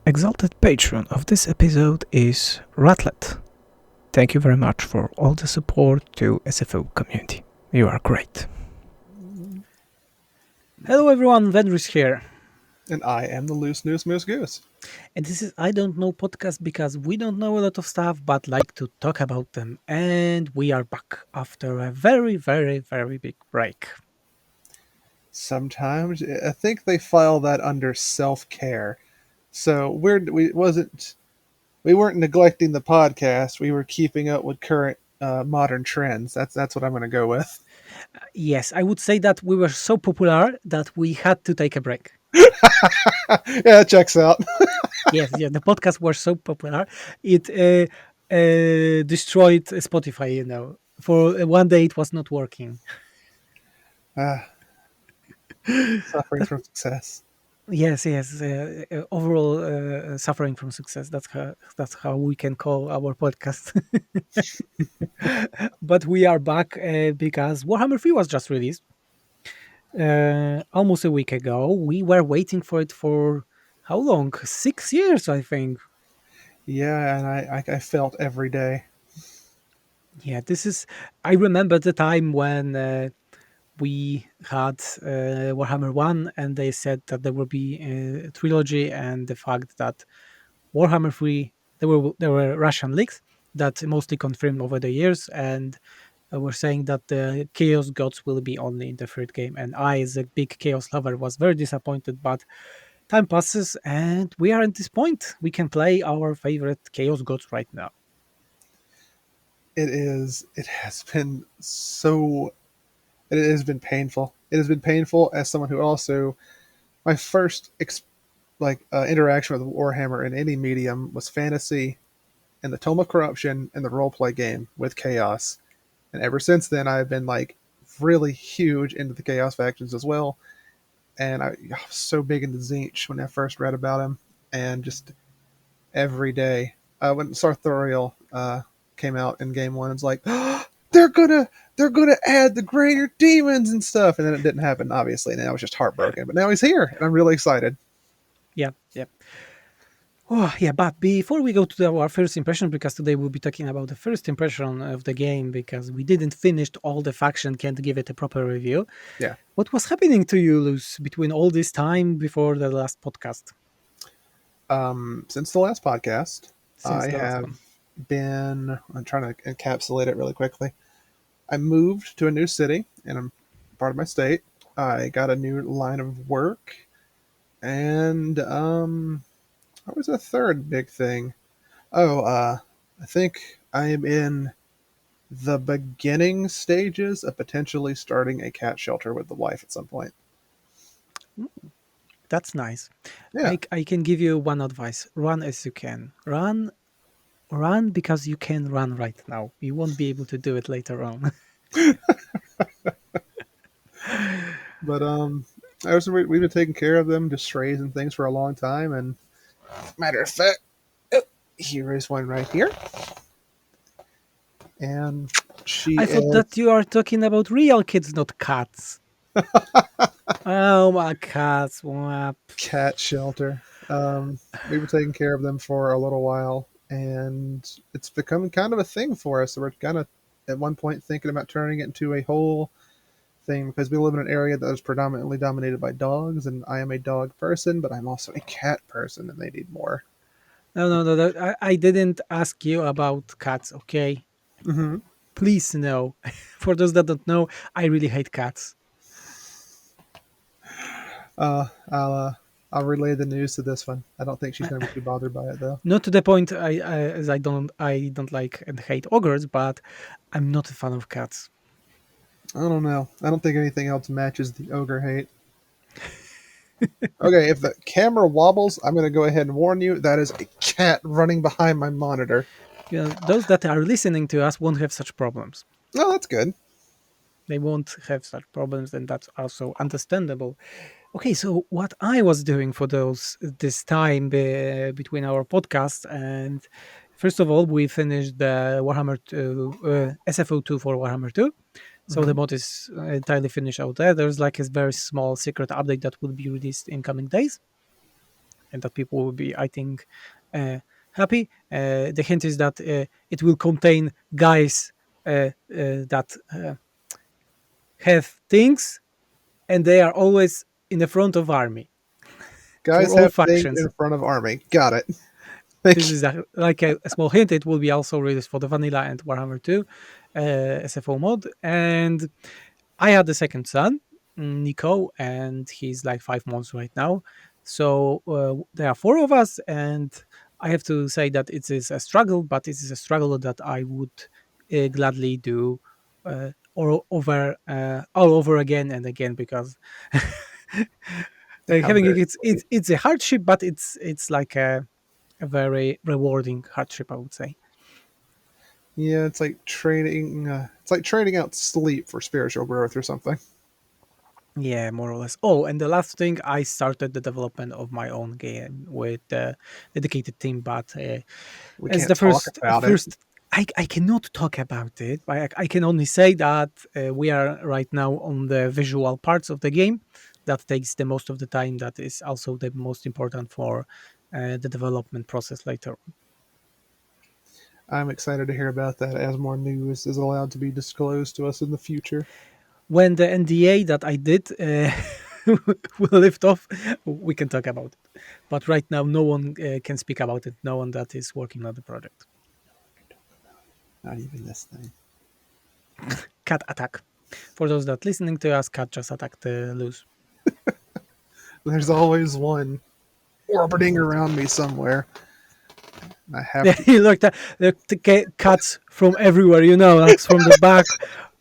Exalted patron of this episode is Ratlet. Thank you very much for all the support to SFO community. You are great. Hello everyone, Vendris here. And I am the Loose Noose Moose Goose. And this is I Don't Know podcast because we don't know a lot of stuff but like to talk about them. And we are back after a very, very, very big break. Sometimes I think they file that under self-care. So we weren't neglecting the podcast. We were keeping up with current modern trends. That's what I'm going to go with. Yes, I would say that we were so popular that we had to take a break. Yeah, it checks out. Yes, the podcast was so popular. It destroyed Spotify, For one day it was not working. Suffering from success. Yes. Overall suffering from success. That's how we can call our podcast. But we are back because Warhammer 3 was just released almost a week ago. We were waiting for it for how long? 6 years, I think. Yeah, and I felt every day. Yeah, I remember the time when we had Warhammer 1 and they said that there will be a trilogy, and the fact that Warhammer 3, there were Russian leaks that mostly confirmed over the years, and were saying that the Chaos Gods will be only in the third game. And I, as a big Chaos lover, was very disappointed, but time passes and we are at this point. We can play our favorite Chaos Gods right now. It has been so. It has been painful. It has been painful as someone who also my first interaction with Warhammer in any medium was fantasy and the Tome of Corruption and the roleplay game with Chaos. And ever since then, I've been really huge into the Chaos factions as well. And I was so big into Tzeentch when I first read about him, and just every day when Sartorial came out in Game One, it's like they're gonna add the greater demons and stuff, and then it didn't happen, obviously, and I was just heartbroken. But now he's here, and I'm really excited. Yeah. Oh, yeah, but before we go to our first impression, because today we'll be talking about the first impression of the game, because we didn't finish all the faction, can't give it a proper review. Yeah. What was happening to you, Luz, between all this time before the last podcast? Since the last podcast, I'm trying to encapsulate it really quickly. I moved to a new city, and I'm part of my state. I got a new line of work, and what was the third big thing? I think I am in the beginning stages of potentially starting a cat shelter with the wife at some point. That's nice. Yeah. I can give you one advice. Run as you can. Run because you can run right now. You won't be able to do it later on. But we've been taking care of them, just strays and things, for a long time. And matter of fact, here is one right here. And I thought that you are talking about real kids, not cats. Oh, my cats. Whap. Cat shelter. We were taking care of them for a little while, and it's becoming kind of a thing for us. So we're kind of at one point thinking about turning it into a whole thing, because we live in an area that is predominantly dominated by dogs, and I am a dog person, but I'm also a cat person, and they need more. No. I didn't ask you about cats, okay? Mm-hmm. Please, no. For those that don't know, I really hate cats. I'll relay the news to this one. I don't think she's going to be too bothered by it, though. Not to the point as I don't like and hate ogres, but I'm not a fan of cats. I don't know. I don't think anything else matches the ogre hate. Okay, if the camera wobbles, I'm going to go ahead and warn you, that is a cat running behind my monitor. Those that are listening to us won't have such problems. Oh, that's good. They won't have such problems, and that's also understandable. Okay, so what I was doing for this time between our podcast, and first of all, we finished the Warhammer 2, SFO2 for Warhammer 2. So the mod is entirely finished out there. There's like a very small secret update that will be released in coming days. and that people will be, I think, happy. The hint is that it will contain guys that have things, and they are always in the front of army for Guys all have things factions. in front of army. Got it. This is like a small hint. It will be also released for the vanilla and Warhammer 2 SFO mod. And I had the second son, Nico, and he's like 5 months right now. So there are four of us, and I have to say that it is a struggle, but it is a struggle that I would gladly do all over again and again, because How having very it's a hardship, but it's like a very rewarding hardship, I would say. Yeah, it's like trading. It's like trading out sleep for spiritual growth or something. Yeah, more or less. Oh, and the last thing, I started the development of my own game with a dedicated team, but We as can't the talk about it. first, I cannot talk about it. But I can only say that we are right now on the visual parts of the game. That takes the most of the time. That is also the most important for the development process later on. I'm excited to hear about that as more news is allowed to be disclosed to us in the future. When the NDA that I did will lift off, we can talk about it. But right now, no one can speak about it. No one that is working on the project. Not even this thing. Cat attack. For those that listening to us, cat just attacked Luz. There's always one orbiting around me somewhere. I have Yeah, to. you look at the cats from everywhere. Like from the back,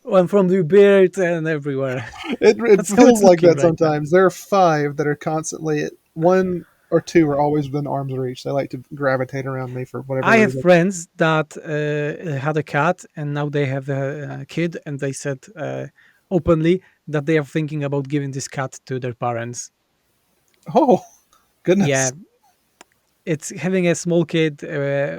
one from the beard, and everywhere. It That's how feels it's like looking that right now. sometimes. There are five that are constantly. One or two are always within arm's reach. They like to gravitate around me for whatever I have reason. friends that had a cat, and now they have a kid, and they said openly that they are thinking about giving this cat to their parents. Oh, Yeah, goodness. it's having a small kid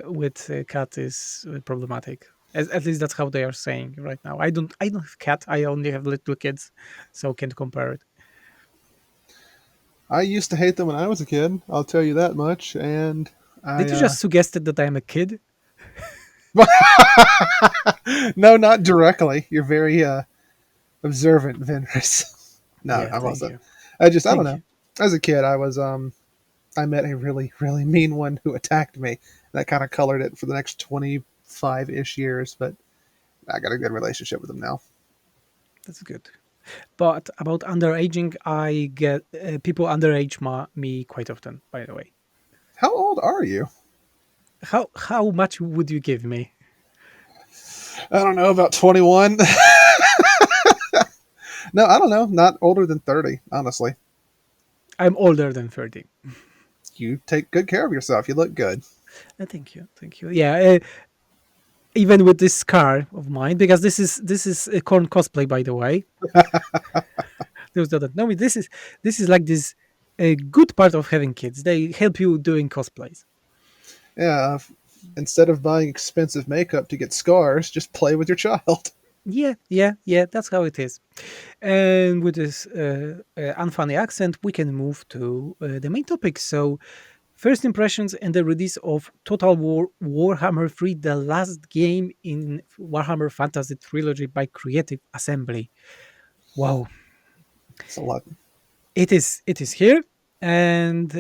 with a cat is problematic. At least that's how they are saying right now. I don't have cat. I only have little kids, so can't compare it. I used to hate them when I was a kid. I'll tell you that much. And I, Did you just suggested that I am a kid? no, not directly. You're very observant, Venris. No, Yeah, I'm thank also. you, I don't thank know. you. As a kid, I met a really, really mean one who attacked me. That kind of colored it for the next 25-ish years, but I got a good relationship with him now. That's good. But about underaging, I get people underage me quite often. By the way, How old are you? how much would you give me? I don't know, about 21. No, I don't know. Not older than 30, honestly. I'm older than 30. You take good care of yourself. You look good. Thank you, thank you. Yeah, even with this scar of mine, because this is a corn cosplay, by the way. Those that don't know me, this is like this a good part of having kids. They help you doing cosplays. Yeah, instead of buying expensive makeup to get scars, just play with your child. Yeah, yeah, yeah. That's how it is. And with this unfunny accent, we can move to the main topic. So, first impressions and the release of Total War Warhammer 3, the last game in Warhammer Fantasy Trilogy by Creative Assembly. Wow, It's a lot. it is here, and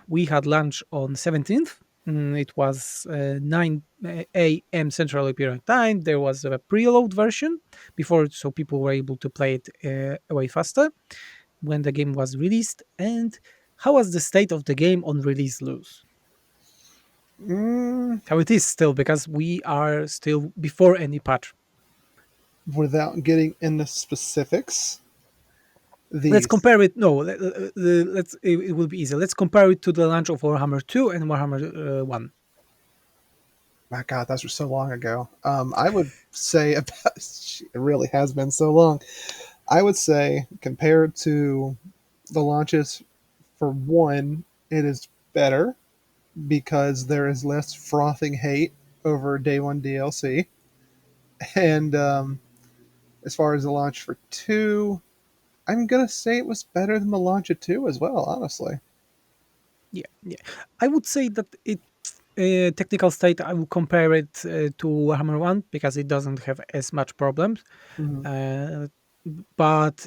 we had lunch on 17th. It was 9 a.m. Central European Time. There was a preload version before, so people were able to play it way faster when the game was released. And how was the state of the game on release, Luz? Mm, How it is still, because we are still before any patch. without getting into specifics, Let's these. compare it. No, let's. It will be easy. Let's compare it to the launch of Warhammer 2 and Warhammer 1. My God, those were so long ago. I would say about. It really has been so long. I would say compared to the launches for one, it is better because there is less frothing hate over day one DLC. And as far as the launch for two, I'm gonna say it was better than the launch of two as well. Honestly, Yeah, yeah. I would say that it technical state. I would compare it to Warhammer One because it doesn't have as much problems. Hmm. Uh, but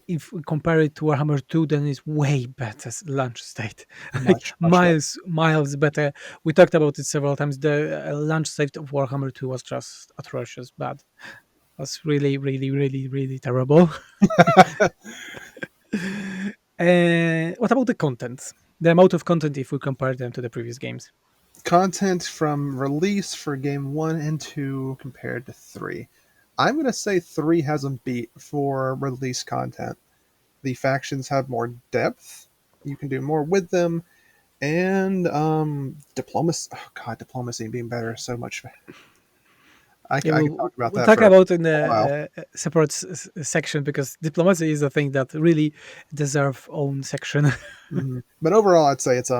if we compare it to Warhammer 2, then it's way better launch state, like Much, much better. miles better. We talked about it several times. The launch state of Warhammer 2 was just atrocious, bad. Was really, really, really, really terrible. What about the content? The amount of content if we compare them to the previous games? Content from release for game 1 and 2 compared to 3. I'm going to say 3 has them beat for release content. The factions have more depth. You can do more with them. And diplomacy. Oh, God, diplomacy being better is so much. Yeah, I could talk about we'll that talk for about in a while. a separate section because diplomacy is a thing that really deserve own section. But overall, I'd say it's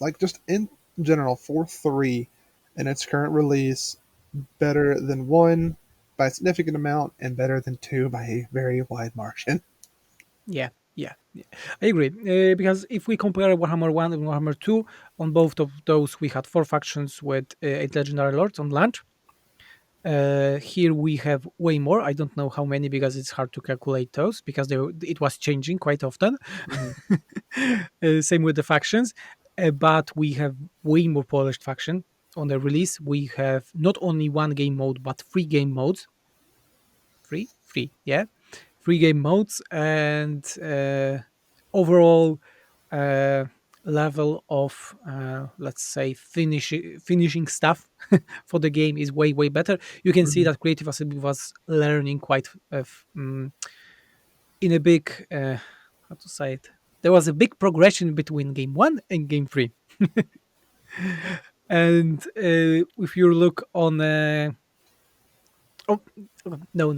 like just in general, 4-3 in its current release, better than 1 by a significant amount, and better than 2 by a very wide margin. Yeah, yeah, yeah. I agree. Because if we compare Warhammer 1 and Warhammer 2, on both of those we had four factions with eight legendary lords on launch. Here we have way more. I don't know how many because it's hard to calculate those because it was changing quite often. Mhm. Same with the factions, but we have way more polished faction on the release. We have not only one game mode but three game modes. Free, yeah, three game modes and overall uh, level of let's say finishing stuff for the game is way better. You can see Mhm. that Creative Assembly was learning quite in a big how to say it. There was a big progression between game one and game three, and if you look on oh, no,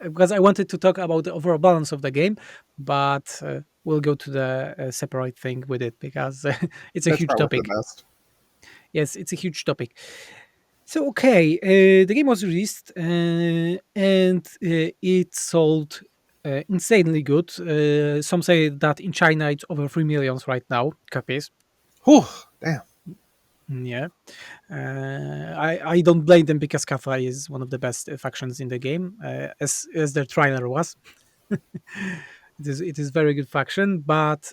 because I wanted to talk about the overall balance of the game, but we'll go to the separate thing with it because it's a That's huge probably for the topic. best. Yes, it's a huge topic. So, okay, the game was released and it sold insanely good. Some say that in China it's over 3 millions right now, copies. Whew, damn. Yeah. I don't blame them because Kafka is one of the best factions in the game, as their trailer was. It is very good faction, but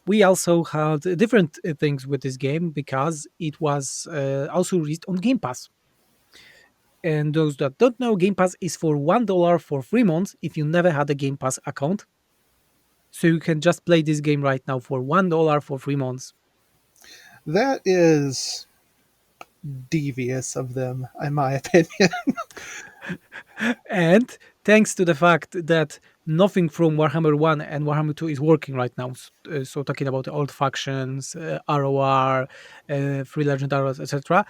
we also had different things with this game because it was also released on Game Pass. And those that don't know, Game Pass is for $1 for 3 months if you never had a Game Pass account. So you can just play this game right now for $1 for 3 months. That is devious of them, in my opinion. And thanks to the fact that nothing from Warhammer 1 and Warhammer 2 is working right now. So talking about the old factions, ROR, Free Legendaries, etc.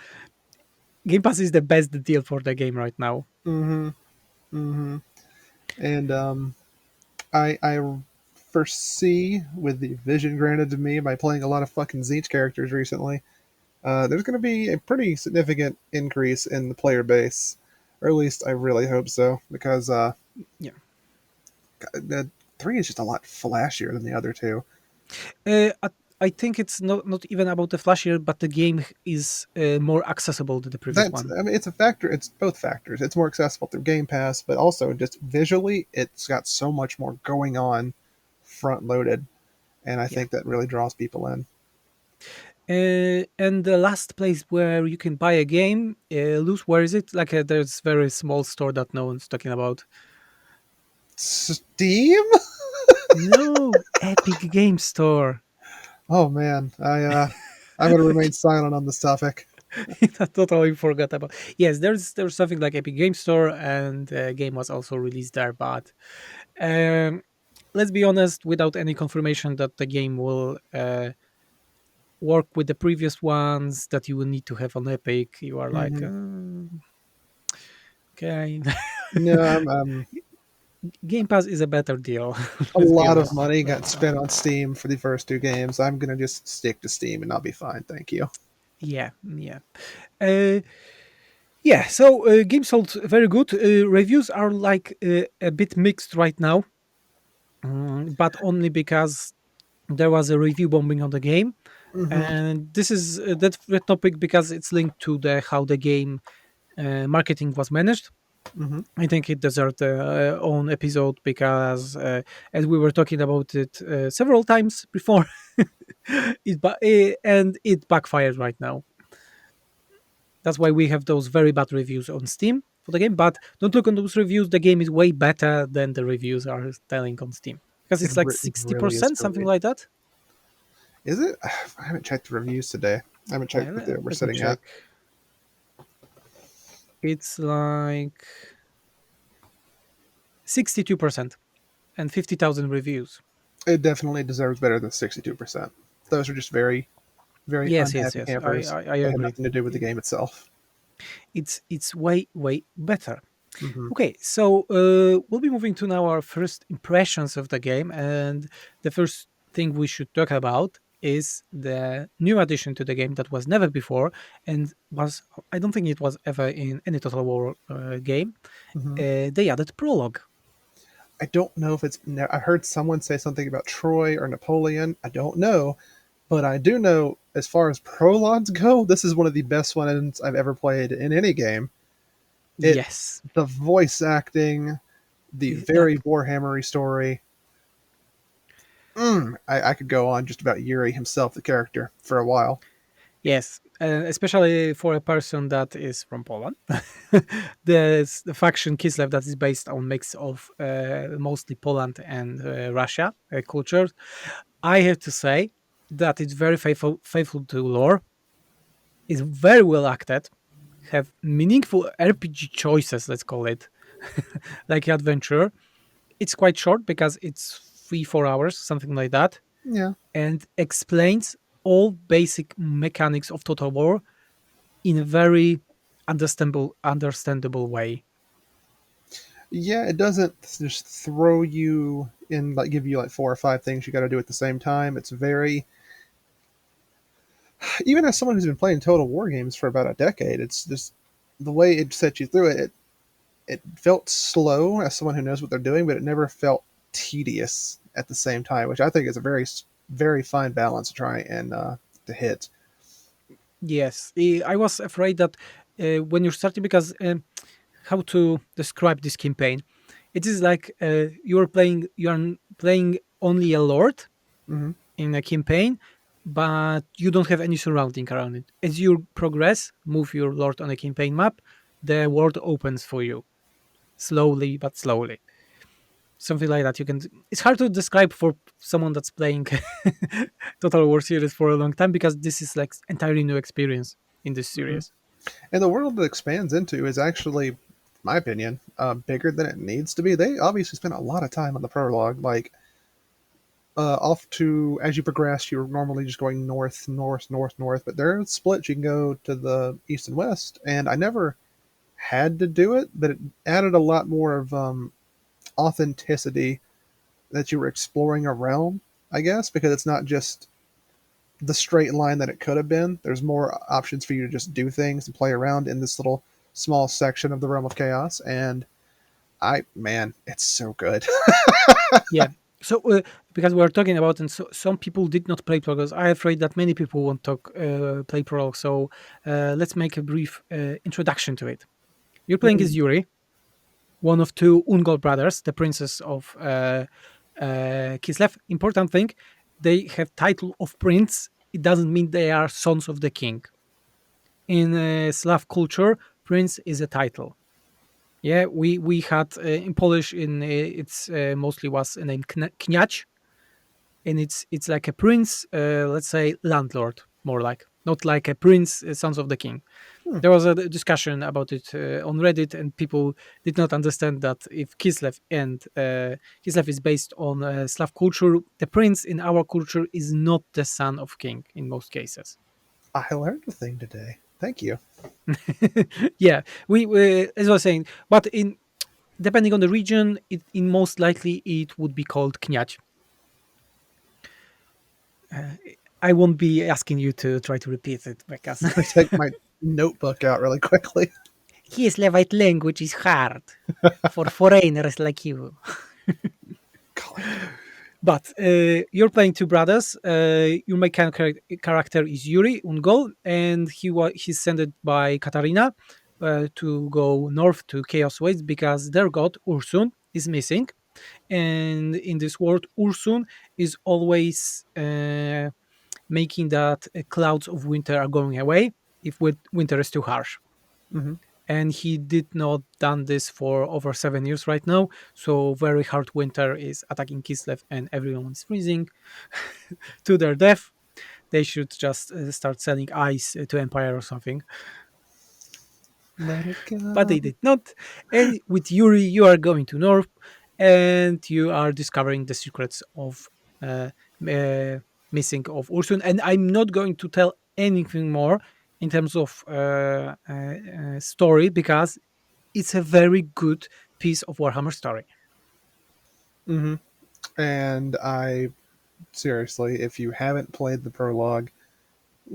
Game Pass is the best deal for the game right now. Hmm. Hmm. And I foresee, with the vision granted to me by playing a lot of fucking Zeech characters recently, there's going to be a pretty significant increase in the player base, or at least I really hope so, because Yeah. the 3 is just a lot flashier than the other two. I think it's not even about the flashier, but the game is more accessible than the previous That's, one. I mean, it's a factor. It's both factors. It's more accessible through Game Pass, but also just visually, it's got so much more going on, front loaded, and I Yeah. think that really draws people in. And the last place where you can buy a game, Luz, where is it? Like there's very small store that no one's talking about. Steam? No, Epic Game Store. Oh man, I'm gonna remain silent on this topic. I totally forgot about. Yes, there's something like Epic Game Store, and the game was also released there. But um, let's be honest, without any confirmation that the game will work with the previous ones that you will need to have on Epic, you are like, Hmm. okay. No, Game Pass is a better deal. a Let's be lot of honest. money Right got now. spent on Steam for the first two games. I'm gonna just stick to Steam and I'll be fine. Thank you. Yeah, yeah. Uh, yeah, so game sold very good. Reviews are like a bit mixed right now, but only because there was a review bombing on the game, Hmm. and this is that topic because it's linked to the how the game marketing was managed. Hmm. I think it deserved a own episode because, as we were talking about it several times before, and it backfired right now. That's why we have those very bad reviews on Steam for the game. But don't look on those reviews. The game is way better than the reviews are telling on Steam because it's like It really is 60%, something great. like that. Is it? I haven't checked the reviews today. I haven't checked what they were Let me sitting at. check. It's like 62% and 50,000 reviews. It definitely deserves better than 62%. Those are just very, very Yes, yes, unhappy yes. campers. I They have agree. nothing to do with the game itself. It's way better. Hmm. Okay, so we'll be moving to now our first impressions of the game, and the first thing we should talk about is the new addition to the game that was never before, and was I don't think it was ever in any Total War game. Hmm. They added prologue. I don't know if it's. I heard someone say something about Troy or Napoleon. I don't know, but I do know as far as prologues go, this is one of the best ones I've ever played in any game. It, Yes, the voice acting, the yep, very Warhammery story. I could go on just about Yuri himself, the character, for a while. yes, especially for a person that is from Poland. The faction Kislev that is based on mix of mostly Poland and Russia cultures. I have to say that it's very faithful to lore. It's very well acted. Have meaningful RPG choices, let's call it, like adventure. It's quite short because it's 3-4 hours, something like that, Yeah, and explains all basic mechanics of Total War in a very understandable way. yeah. It doesn't just throw you in, like give you like four or five things you got to do at the same time. It's very, even as someone who's been playing Total War games for about a decade, it's just the way it sets you through it. It felt slow as someone who knows what they're doing, but it never felt tedious at the same time, which I think is a very fine balance to try and to hit. Yes, I was afraid that when you're starting, because how to describe this campaign? It is like you are playing only a lord Hmm. in a campaign, but you don't have any surrounding around it. As you progress, move your lord on a campaign map, the world opens for you slowly but slowly. Something like that. It's hard to describe for someone that's playing Total War series for a long time because this is like entirely new experience in this Hmm. series. And the world it expands into is actually, in my opinion, bigger than it needs to be. They obviously spent a lot of time on the prologue. Like off to as you progress, you're normally just going north, north, north, north. But there are splits you can go to the east and west. And I never had to do it, but it added a lot more of authenticity that you were exploring a realm, I guess, because it's not just the straight line that it could have been. There's more options for you to just do things and play around in this little small section of the realm of chaos. And man, it's so good. Yeah. So because we're talking about, and so some people did not play prologues. I'm afraid that many people won't play prologue. So let's make a brief introduction to it. You're playing as Yuri, one of two Ungol brothers, the princes of Kislev. Important thing, they have title of prince. It doesn't mean they are sons of the king. In Slav culture, prince is a title. Yeah, we had in Polish in it's mostly was a name kniać, and it's like a prince, let's say landlord, more like not like a prince, sons of the king. Hmm, There was a discussion about it on Reddit, and people did not understand that if Kislev and Kislev is based on Slav culture, the prince in our culture is not the son of king in most cases. I learned a thing today. Thank you. Yeah, we as I was saying, but in depending on the region, in most likely it would be called kniać. Uh, I won't be asking you to try to repeat it because Let me take my notebook out really quickly. Kislevite language is hard for foreigners like you. Golly. But you're playing two brothers. Your main character is Yuri Ungol, and he's sent by Katarina to go north to Chaos Waste because their god Ursun is missing. And in this world, Ursun is always making that clouds of winter are going away if winter is too harsh. Hmm. And he did not done this for over 7 years right now. So very hard winter is attacking Kislev, and everyone is freezing to their death. They should just start selling ice to Empire or something. Let it But go. they did not. And with Yuri, you are going to North, and you are discovering the secrets of uh, uh, missing of Ursun. And I'm not going to tell anything more in terms of story because it's a very good piece of Warhammer story. Hmm. And I seriously, if you haven't played the prologue,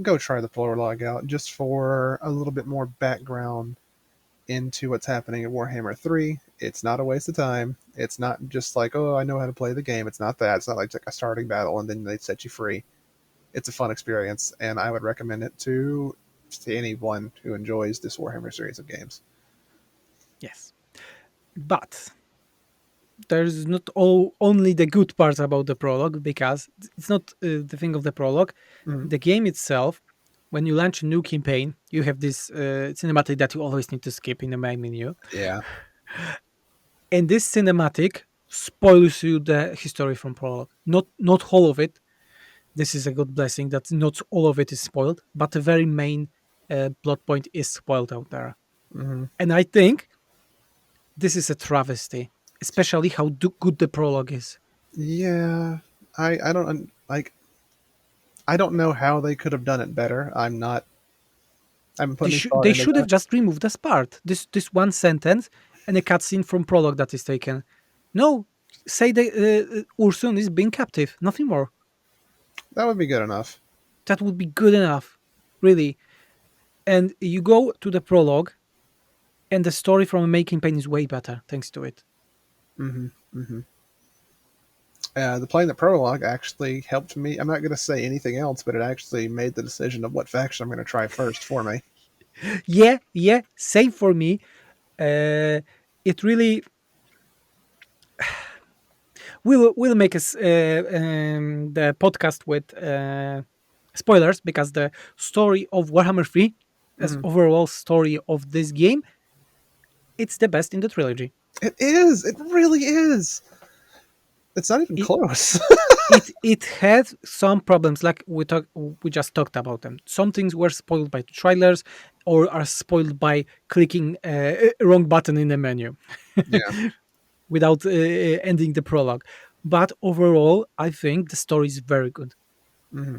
go try the prologue out just for a little bit more background into what's happening in Warhammer 3. It's not a waste of time. It's not just like, oh, I know how to play the game. It's not that. It's not like a starting battle and then they set you free. It's a fun experience, and I would recommend it to anyone who enjoys this Warhammer series of games. Yes. But there's not only the good parts about the prologue because it's not the thing of the prologue. Mm, The game itself, when you launch a new campaign, you have this cinematic that you always need to skip in the main menu. yeah. And this cinematic spoils you the history from prologue. Not all of it. This is a good blessing that not all of it is spoiled, but the very main plot point is spoiled out there. Hmm. And I think this is a travesty, especially how good the prologue is. Yeah. I don't like. I don't know how they could have done it better. I haven't put any thought They into should have that. just removed this part, this one sentence, and a cutscene from prologue that is taken. No, say the Ursun is being captive, nothing more. That would be good enough. That would be good enough, really. And you go to the prologue, and the story from a making pain is way better thanks to it. Hmm. Hmm. The playing the prologue actually helped me. I'm not going to say anything else, but it actually made the decision of what faction I'm going to try first for me. Yeah, same for me. It really we'll make the podcast with spoilers because the story of Warhammer 3 as Hmm. overall story of this game, it's the best in the trilogy. It is. It really is. It's not even It close. it had some problems like we just talked about them. Some things were spoiled by trailers or are spoiled by clicking wrong button in the menu Yeah. without ending the prologue. But overall, I think the story is very good Hmm.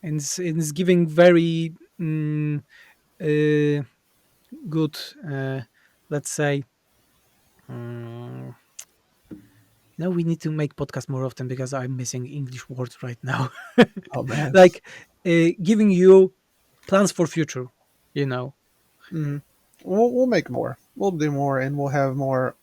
and it's giving very uh, good, let's say. Um, we need to make podcasts more often because I'm missing English words right now. Oh man. Like giving you plans for future, you know. Hmm. We'll make more. We'll do more, and we'll have more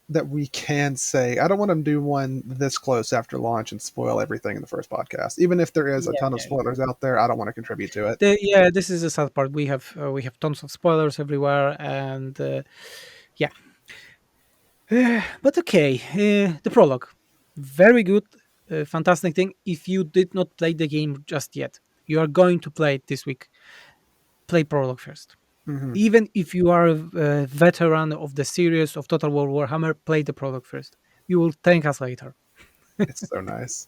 that we can say. I don't want to do one this close after launch and spoil everything in the first podcast. Even if there is a ton of Yeah. spoilers out there, I don't want to contribute to it. Yeah, this is the sad part. We have tons of spoilers everywhere, and yeah. But okay, the prologue, very good, fantastic thing. If you did not play the game just yet, you are going to play it this week. Play prologue first. Hmm. Even if you are a veteran of the series of Total War Warhammer, play the prologue first. You will thank us later It's so nice.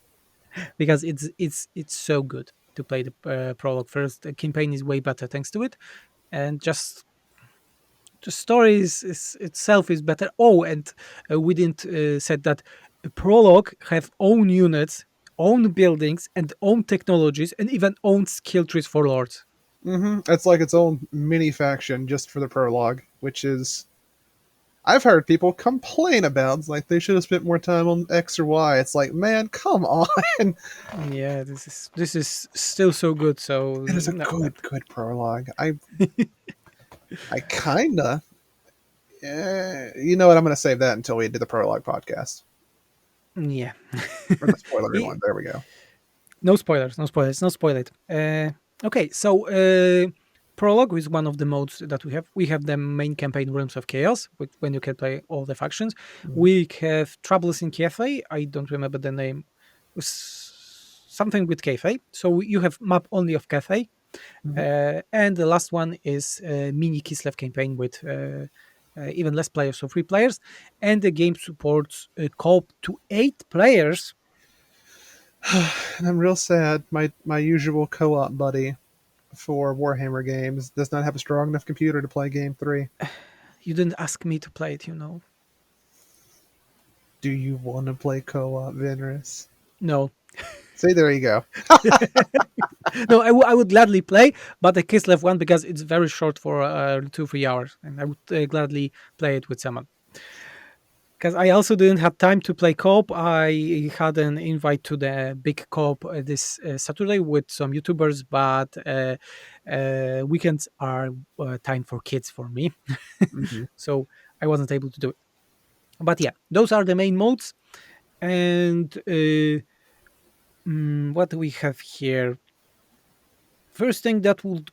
because it's so good to play the prologue first. The campaign is way better thanks to it, and just the story is itself is better. Oh, and we didn't said that prologue have own units, own buildings, and own technologies, and even own skill trees for lords. It's like its own mini faction just for the prologue, which is I've heard people complain about. It's like they should have spent more time on X or Y. It's like, man, come on. Yeah, this is still so good. So It is a no, good prologue. I kinda. You know what? I'm gonna save that until we do the prologue podcast. Yeah. Or the spoilery He- one. There we go. no spoilers, no spoilers, no spoil it. Okay, so prologue is one of the modes that we have. We have the main campaign Realms of Chaos, when you can play all the factions. Mhm. We have Troubles in Cathay. I don't remember the name. Something with Cathay. So you have map only of Cathay. Mhm. And the last one is mini Kislev campaign with even less players, so 3 players. And the game supports co-op to 8 players. And I'm real sad. My usual co-op buddy for Warhammer games does not have a strong enough computer to play Game 3. You didn't ask me to play it, you know. Do you want to play co-op, Venris? No, See, there you go. no, I would gladly play, but the Kislev one because it's very short for 2-3 hours, and I would gladly play it with someone. Because I also didn't have time to play co-op. I had an invite to the big co-op this Saturday with some YouTubers, but weekends are time for kids for me, Hmm. so I wasn't able to do it. But yeah, those are the main modes. And what do we have here? First thing that would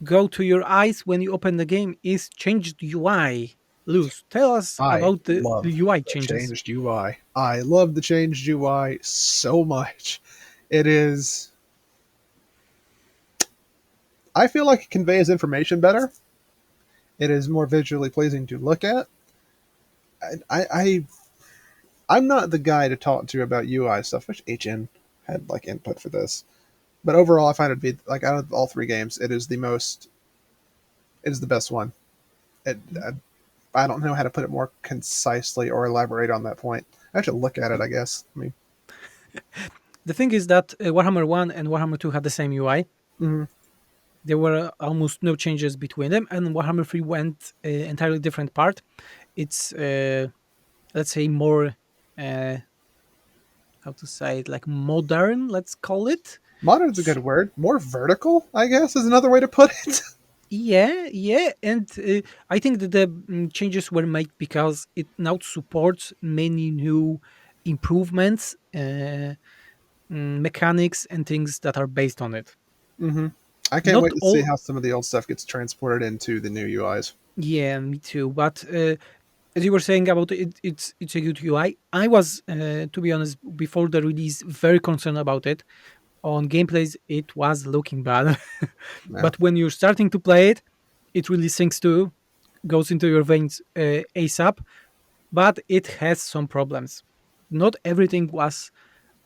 go to your eyes when you open the game is changed UI. Luz, tell us I about the love UI the changes. changed UI. I love the changed UI so much. It is. I feel like it conveys information better. It is more visually pleasing to look at. I I'm not the guy to talk to about UI stuff. Which HN had like input for this, but overall, I find it to be like out of all 3 games, it is the most. It is the best one. It, I don't know how to put it more concisely or elaborate on that point. I have to look at it, I guess. I mean, The thing is that Warhammer 1 and Warhammer 2 had the same UI. mhm. There were almost no changes between them, and Warhammer 3 went entirely different part. It's let's say more how to say it, like modern, let's call it. Modern's a good word. More vertical, I guess, is another way to put it. Yeah, and I think that the changes were made because it now supports many new improvements, mechanics, and things that are based on it. Hmm. I can't Not wait to see all, how some of the old stuff gets transported into the new UIs. yeah, me too. But as you were saying about it, it's a good UI. I was, to be honest, before the release, very concerned about it. On gameplays, it was looking bad, Yeah. but when you're starting to play it, it really sinks to goes into your veins ASAP. But it has some problems. Not everything was,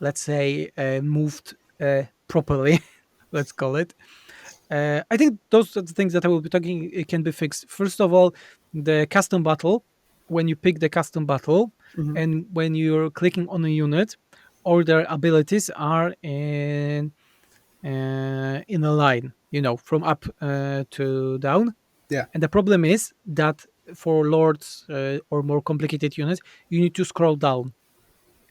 let's say, moved properly. Let's call it. I think those are the things that I will be talking can be fixed. First of all, the custom battle. When you pick the custom battle, Hmm. and when you're clicking on a unit, all their abilities are in a line, from up to down. Yeah. And the problem is that for lords or more complicated units, you need to scroll down,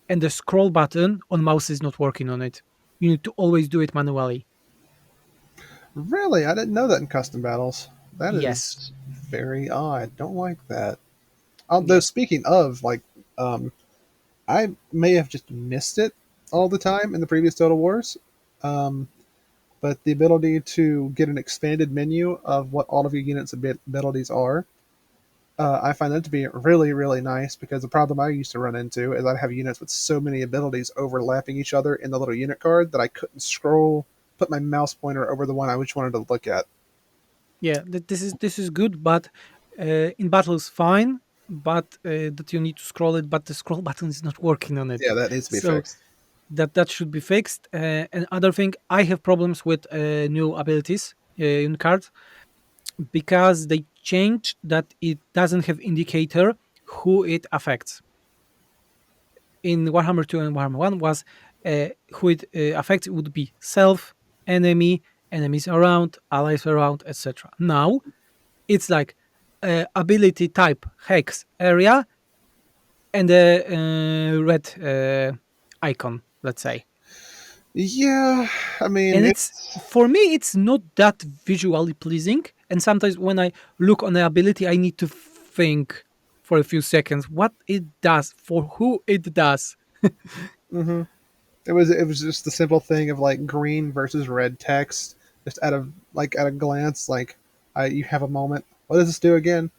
and the scroll button on mouse is not working on it. You need to always do it manually. Really? I didn't know that in custom battles. That Yes, is very odd. Don't like that. Although, yeah, speaking of, like, um, I may have just missed it all the time in the previous Total Wars. Um, but the ability to get an expanded menu of what all of your units' abilities are, I find that to be really, really nice because the problem I used to run into is I'd have units with so many abilities overlapping each other in the little unit card that I couldn't put my mouse pointer over the one I just wanted to look at. yeah. This is good, but in battle is fine. But that you need to scroll it, but the scroll button is not working on it. Yeah, that needs to be So fixed. that should be fixed. And other thing, I have problems with new abilities in cards because they changed that it doesn't have indicator who it affects. In Warhammer 2 and Warhammer 1 was who it affects would be self, enemy, enemies around, allies around, etc. Now it's like ability type hex area and a red icon, let's say. Yeah, I mean, And it's for me, it's not that visually pleasing. And sometimes when I look on the ability, I need to think for a few seconds what it does, for who it does. Hmm. It was just the simple thing of like green versus red text, just at a glance, like you have a moment. What does this do again?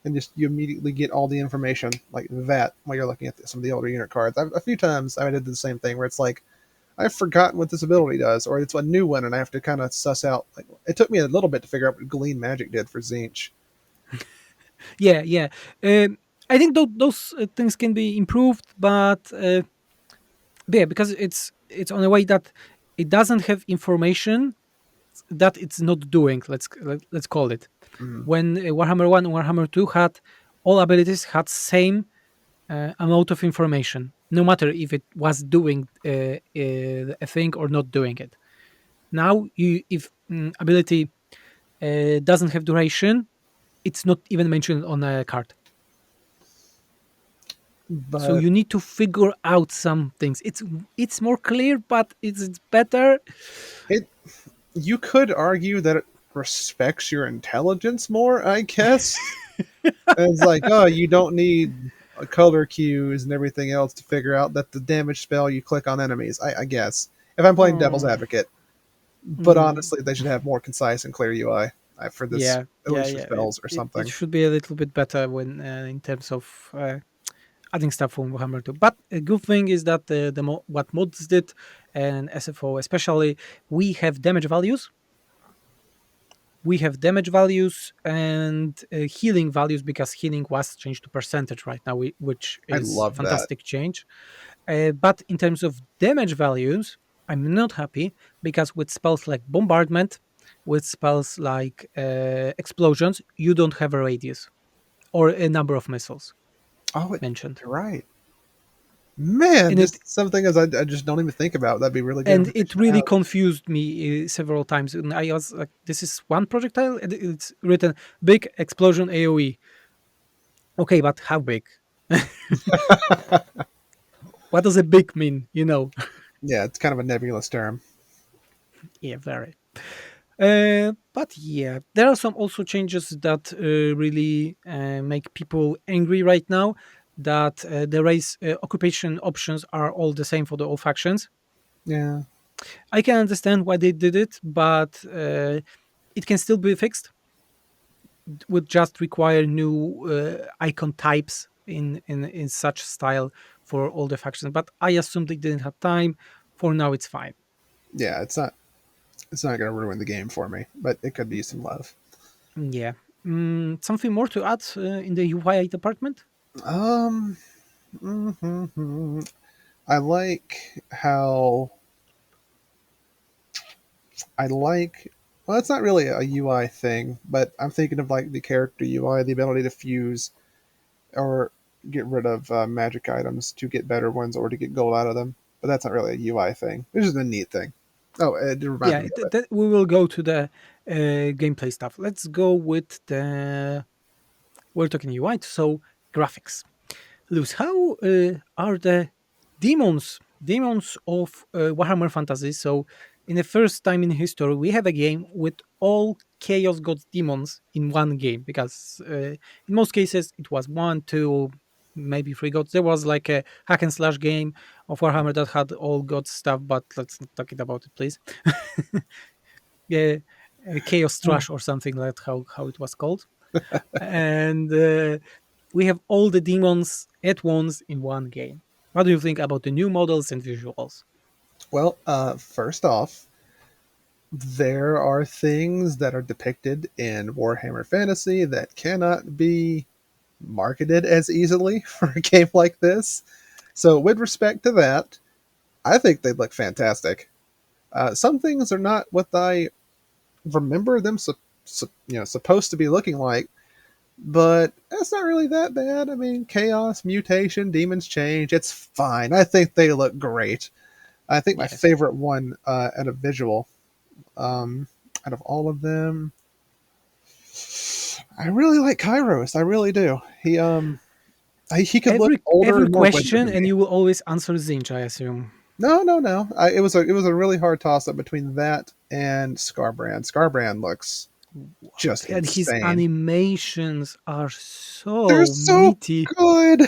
And just you immediately get all the information like that while you're looking at some of the older unit cards. A few times I did the same thing where it's like I've forgotten what this ability does, or it's a new one, and I have to kind of suss out. Like it took me a little bit to figure out what Glean Magic did for Zinch. Yeah, yeah. I think those things can be improved, but yeah, because it's on a way that it doesn't have information that it's not doing. Let's call it. Mm, When Warhammer One and Warhammer Two had all abilities had same amount of information, no matter if it was doing a thing or not doing it. Now, if ability doesn't have duration, it's not even mentioned on a card. So but you need to figure out some things. It's more clear, but it's better. it you could argue that it respects your intelligence more. I guess it's like, oh, you don't need color cues and everything else to figure out that the damage spell you click on enemies. I guess if I'm playing devil's Mm, advocate, but mm, honestly, they should have more concise and clear UI for this, yeah, at yeah, least for yeah. It, spells or it, it something. should be a little bit better when in terms of adding stuff from Warhammer 2. But a good thing is that what mods did and SFO especially, we have damage values. We have damage values and healing values because healing was changed to percentage right now, which I is love that. fantastic change. But in terms of damage values, I'm not happy because with spells like bombardment, with spells like explosions, you don't have a radius or a number of missiles Oh, mentioned. you're right. Man, And just something as I just don't even think about. That'd be really good it information to really have. confused me several times. And I was like, "This is one projectile, and it's written big explosion AOE." Okay, but how big? What does a big mean? Yeah, it's kind of a nebulous term. Yeah, very. But yeah, there are some also changes that really make people angry right now. That the race occupation options are all the same for the all factions. Yeah, I can understand why they did it, but it can still be fixed. Would just require new icon types in such style for all the factions. But I assume they didn't have time. For now, it's fine. yeah, it's not going to ruin the game for me, but it could be some love. Yeah. Something more to add in the UI department? Um, mhm. I like how I like. Well, it's not really a UI thing, but I'm thinking of like the character UI, the ability to fuse or get rid of magic items to get better ones or to get gold out of them. But that's not really a UI thing. It's just a neat thing. Oh, it reminded Yeah, me of it. we will go to the gameplay stuff. Let's go with the. We're talking UI, so graphics. Luz, how are the demons of Warhammer Fantasy? So, in the first time in history, we have a game with all Chaos Gods demons in one game because in most cases it was one, two, maybe three gods. There was like a hack and slash game of Warhammer that had all gods stuff, but let's not talk it about it, please. Yeah, Chaos Oh, Trash or something like how it was called, and we have all the demons at once in one game. What do you think about the new models and visuals? well, first off, there are things that are depicted in Warhammer Fantasy that cannot be marketed as easily for a game like this. So, with respect to that, I think they look fantastic. Some things are not what I remember them supposed to be looking like, but that's not really that bad. I mean, chaos, mutation, demons change. It's fine. I think they look great. I think my Yes, favorite one at a visual, out of all of them, I really like Kairos. I really do. He could look older every and more winter question, to and me. you will always answer Zinch, I assume. No, no, no. It was a really hard toss up between that and Scarbrand. Scarbrand looks just And his insane. animations are They're so so meaty. good.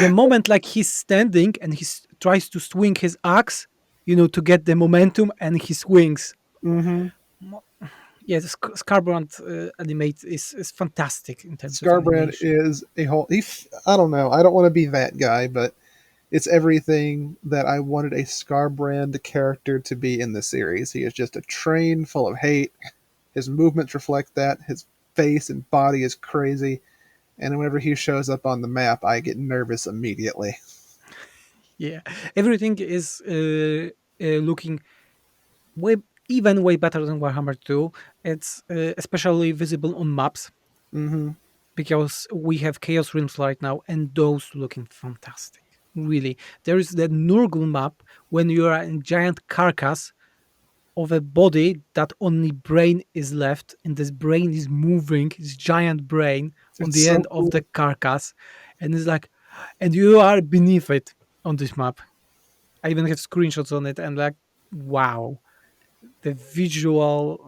the moment like he's standing and tries to swing his axe, to get the momentum, and he swings. Mm-hmm. Mo- Yeah, the Scarbrand animate is fantastic in terms of Scarbrand animation. is a whole. I don't know. I don't want to be that guy, but it's everything that I wanted a Scarbrand character to be in the series. He is just a train full of hate. His movements reflect that. His face and body is crazy. And whenever he shows up on the map, I get nervous immediately. Yeah, everything is looking way even way better than Warhammer 2. It's especially visible on maps Mm-hmm. because we have Chaos Realms right now, and those looking fantastic. Really, there is the Nurgle map when you are in giant carcass of a body that only brain is left, and this brain is moving, this giant brain on It's the so end of the cool. carcass, and it's like, and you are beneath it on this map. I even have screenshots on it, and like, wow, the visual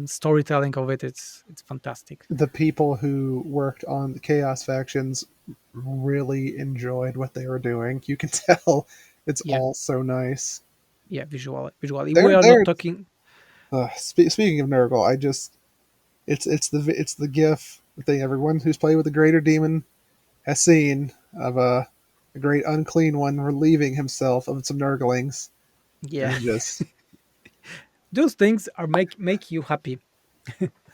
storytelling of it, it's fantastic. The people who worked on the Chaos factions really enjoyed what they were doing. You can tell it's Yeah, all so nice. yeah, visually. We They're are not they're talking. speaking of Nurgle, I just it's the GIF thing everyone who's played with the Greater Demon has seen of a great unclean one relieving himself of some Nurglings, Yeah, and just those things are make you happy.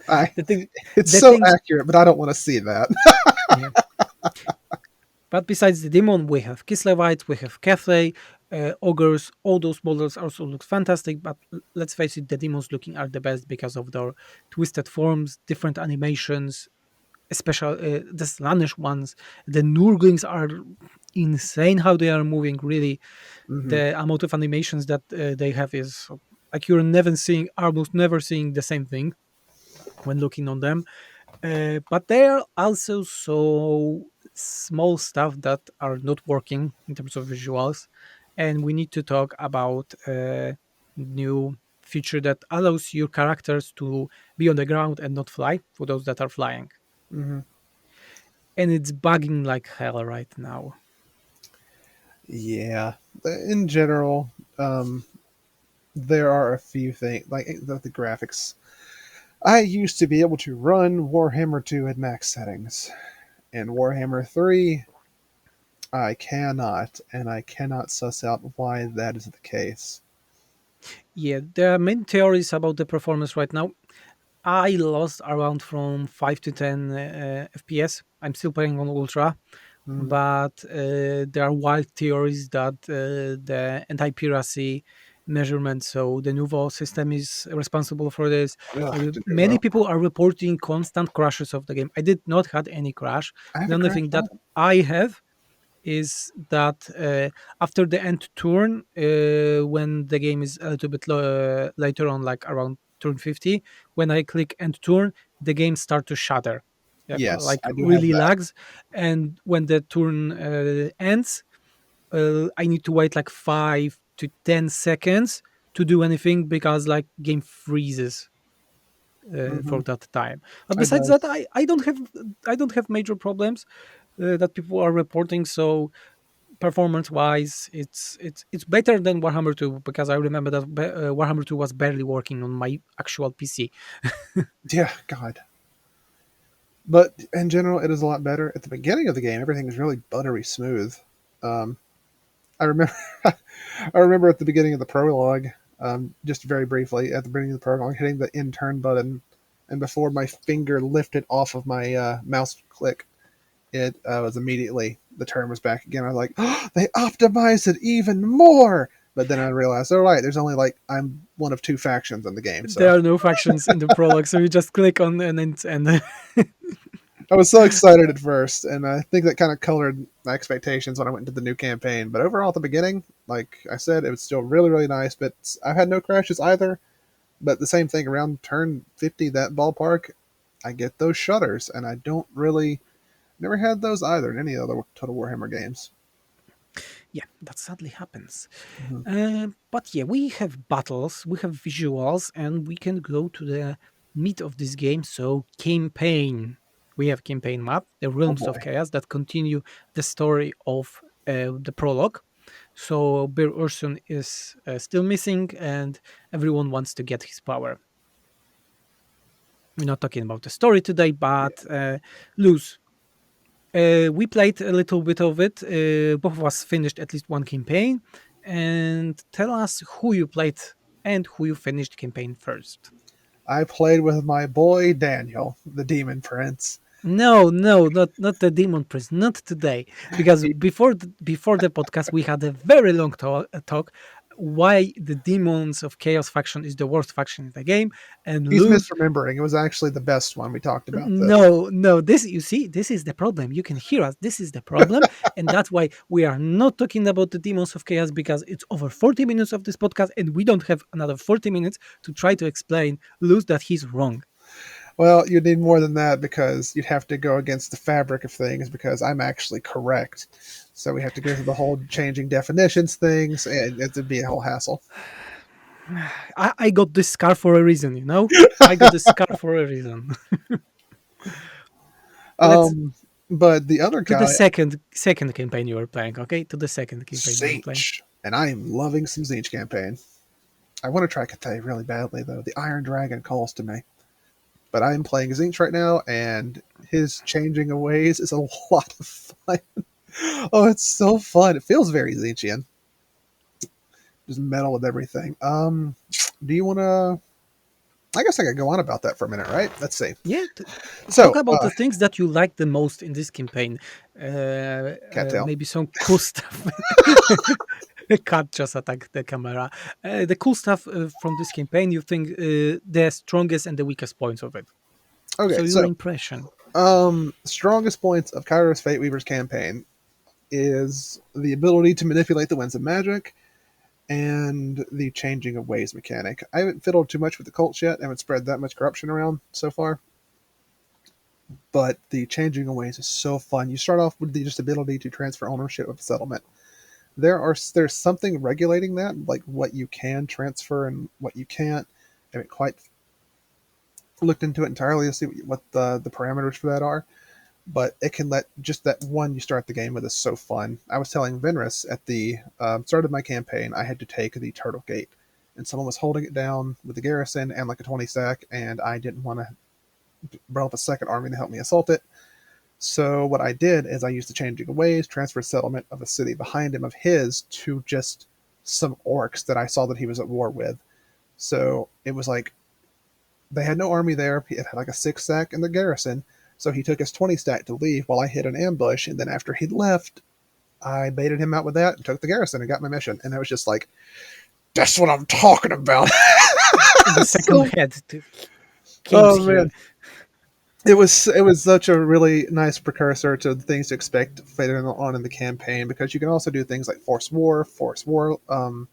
I The thing, it's the so things. accurate, but I don't want to see that. Yeah. But besides the demon, we have Kislevites, we have Cathay, ogres. All those models also look fantastic. But let's face it, the demons looking are the best because of their twisted forms, different animations, especially the Slanish ones. The Nurglings are insane how they are moving. Really, Hmm. the amount of animations that they have is like you're never seeing, almost never seeing the same thing when looking on them. But there are also so small stuff that are not working in terms of visuals, and we need to talk about a new feature that allows your characters to be on the ground and not fly for those that are flying. Hmm. And it's bugging like hell right now. Yeah, in general, um, there are a few things like the graphics. I used to be able to run Warhammer 2 at max settings. In Warhammer 3, I cannot, and I cannot suss out why that is the case. Yeah, there are many theories about the performance right now. I lost around from 5 to 10 FPS. I'm still playing on Ultra, Mm. but there are wild theories that the anti-piracy measurement, so the Nuvo system, is responsible for this. Ugh, de Many novo. people are reporting constant crashes of the game. I did not had any crash. I The haven't only crashed thing that out. I have is that after the end turn, when the game is a little bit later on, like around turn 50, when I click end turn, the game start to shatter, Yes, like I do have really that. lags. And when the turn ends, I need to wait like 5 to 10 seconds to do anything because like game freezes Hmm. for that time. But It besides that, does. I don't have major problems that people are reporting. So performance wise, it's better than Warhammer 2, because I remember that Warhammer 2 was barely working on my actual PC. Yeah, God. But in general, it is a lot better. At the beginning of the game, everything is really buttery smooth. Um, I remember, I remember at the beginning of the prologue, just very briefly at the beginning of the prologue, hitting the in turn button, and before my finger lifted off of my mouse click, it was immediately the turn was back again. I was like, oh, they optimized it even more. But then I realized, all right, there's only like I'm one of two factions in the game, There so are no factions in the prologue, so you just click on and I was so excited at first, and I think that kind of colored my expectations when I went into the new campaign. But overall, at the beginning, like I said, it was still really, really nice. But I've had no crashes either. But the same thing around turn 50, that ballpark, I get those shudders, and I don't really never had those either in any other Total Warhammer games. yeah, that sadly happens. Hmm. But yeah, we have battles, we have visuals, and we can go to the meat of this game. So campaign. We have campaign map, the Oh Realms of boy. Chaos, that continue the story of the prologue. So Bir Ursun is still missing, and everyone wants to get his power. We're not talking about the story today, but Luz. We played a little bit of it. Both of us finished at least one campaign. And tell us who you played and who you finished campaign first. I played with my boy Daniel, the Demon Prince. No, not the Demon Prince, not today. Because before the podcast, we had a very long talk why the Demons of Chaos faction is the worst faction in the game, and He's Luz. misremembering. It was actually the best one. We talked about this. No. This, you see, this is the problem. You can hear us. This is the problem, and that's why we are not talking about the Demons of Chaos, because it's over 40 minutes of this podcast, and we don't have another 40 minutes to try to explain Luz that he's wrong. Well, you'd need more than that because you'd have to go against the fabric of things because I'm actually correct. So we have to go through the whole changing definitions things, and it'd be a whole hassle. I got this scar for a reason, you know. I got this scar for a reason. Let's But the other to the guy, second campaign you were playing. Okay, to the second campaign you were playing. Zinch, and I am loving some Zinch campaign. I want to try Cathay really badly though. The Iron Dragon calls to me. But I am playing Zinch right now, and his changing of ways is a lot of fun. Oh, it's so fun. It feels very Zinchian. Just metal with everything. Do you want to? I guess I could go on about that for a minute, right? Let's see. Yeah, So, talk about the things that you like the most in this campaign. Cattail. Maybe some cool stuff. Cat just attacked the camera. The cool stuff from this campaign, you think the strongest and the weakest points of it. Okay, So your so impression. strongest points of Kairos Fate Weaver's campaign is the ability to manipulate the winds of magic and the changing of ways mechanic. I haven't fiddled too much with the cults yet. I haven't spread that much corruption around so far. But the changing of ways is so fun. You start off with the just ability to transfer ownership of a settlement. There's something regulating that, like what you can transfer and what you can't. I haven't quite looked into it entirely to see what the parameters for that are. But it can let just that one you start the game with is so fun. I was telling Venris at the start of my campaign, I had to take the Turtle Gate, and someone was holding it down with the garrison and like a 20 stack, and I didn't want to bring up a second army to help me assault it. So what I did is I used the changing of ways, transfer settlement of a city behind him of his to just some orcs that I saw that he was at war with. So it was like they had no army there. It had like a 6 stack in the garrison. So he took his 20 stack to leave while I hit an ambush. And then after he left, I baited him out with that and took the garrison and got my mission. And I was just like, that's what I'm talking about. The second head came Oh here. man. It was such a really nice precursor to the things to expect later on in the campaign, because you can also do things like force war, war